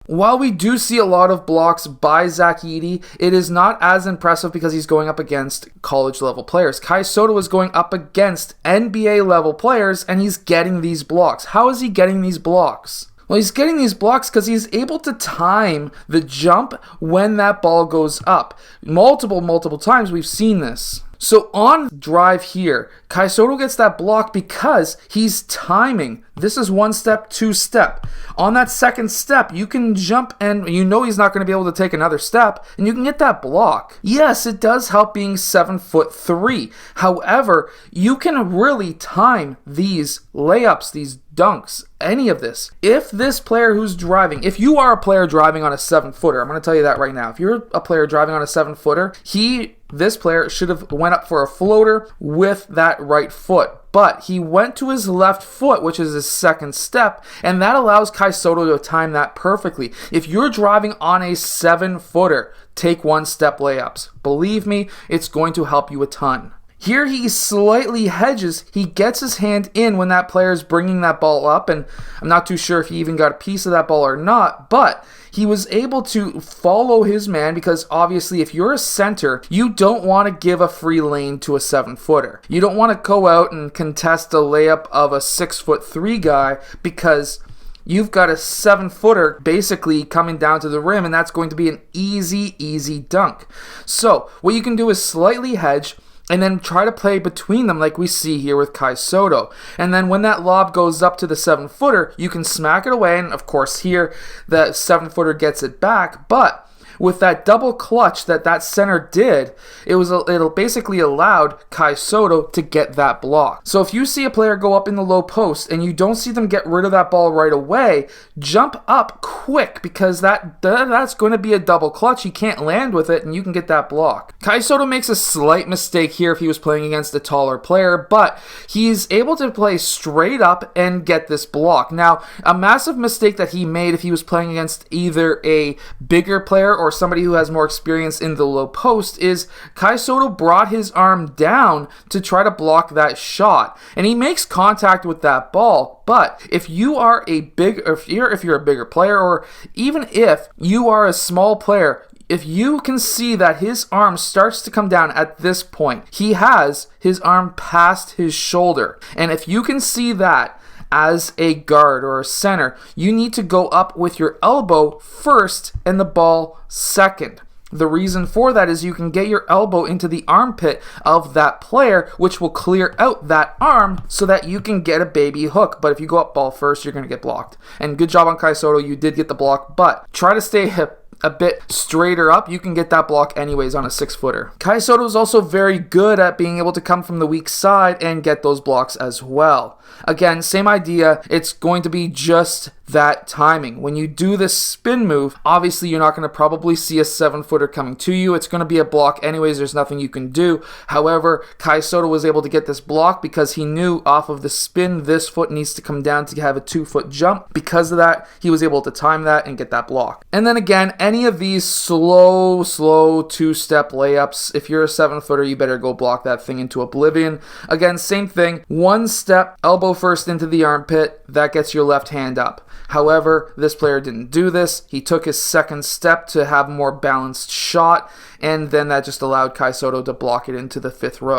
While we do see a lot of blocks by Zach Edey, it is not as impressive because he's going up against college level players. Kai Sotto is going up against NBA level players and he's getting these blocks. How is he getting these blocks? Well, he's getting these blocks because he's able to time the jump when that ball goes up. Multiple times we've seen this. So on drive here, Kai Sotto gets that block because he's timing. This is 1 step, 2 step. On that second step, you can jump and you know he's not going to be able to take another step and you can get that block. Yes, it does help being 7'3". However, you can really time these layups, these dunks, any of this. If this player who's driving, if you are a player driving on a 7-footer, I'm going to tell you that right now. If you're a player driving on a 7-footer, this player should have went up for a floater with that right foot. But he went to his left foot, which is his second step, and that allows Kai Sotto to time that perfectly. If you're driving on a 7-footer, take 1-step layups. Believe me, it's going to help you a ton. Here he slightly hedges. He gets his hand in when that player is bringing that ball up, and I'm not too sure if he even got a piece of that ball or not, but he was able to follow his man because obviously if you're a center, you don't want to give a free lane to a 7-footer. You don't want to go out and contest a layup of a 6'3" guy because you've got a 7-footer basically coming down to the rim, and that's going to be an easy dunk. So what you can do is slightly hedge and then try to play between them like we see here with Kai Sotto. And then when that lob goes up to the 7-footer, you can smack it away, and of course here the 7-footer gets it back, but with that double clutch that center did, it basically allowed Kai Sotto to get that block. So if you see a player go up in the low post and you don't see them get rid of that ball right away, jump up quick because that's going to be a double clutch. He can't land with it and you can get that block. Kai Sotto makes a slight mistake here if he was playing against a taller player, but he's able to play straight up and get this block. Now, a massive mistake that he made if he was playing against either a bigger player or somebody who has more experience in the low post is Kai Sotto brought his arm down to try to block that shot, and he makes contact with that ball. But if you are if you're a bigger player, or even if you are a small player, if you can see that his arm starts to come down at this point, he has his arm past his shoulder, and if you can see that as a guard or a center, you need to go up with your elbow first and the ball second. The reason for that is you can get your elbow into the armpit of that player, which will clear out that arm so that you can get a baby hook. But if you go up ball first, you're going to get blocked. And good job on Kai Sotto, you did get the block, but try to stay a bit straighter up. You can get that block anyways on a 6-footer. Kai Sotto is also very good at being able to come from the weak side and get those blocks as well. Again, same idea. It's going to be just that timing. When you do this spin move, obviously you're not going to probably see a 7-footer coming to you. It's going to be a block anyways. There's nothing you can do. However, Kai Sotto was able to get this block because he knew off of the spin, this foot needs to come down to have a 2-foot jump. Because of that, he was able to time that and get that block. And then again, any of these slow 2-step layups, if you're a 7-footer, you better go block that thing into oblivion. Again, same thing. 1 step, elbow first into the armpit, that gets your left hand up. However, this player didn't do this. He took his second step to have a more balanced shot, and then that just allowed Kai Sotto to block it into the 5th row.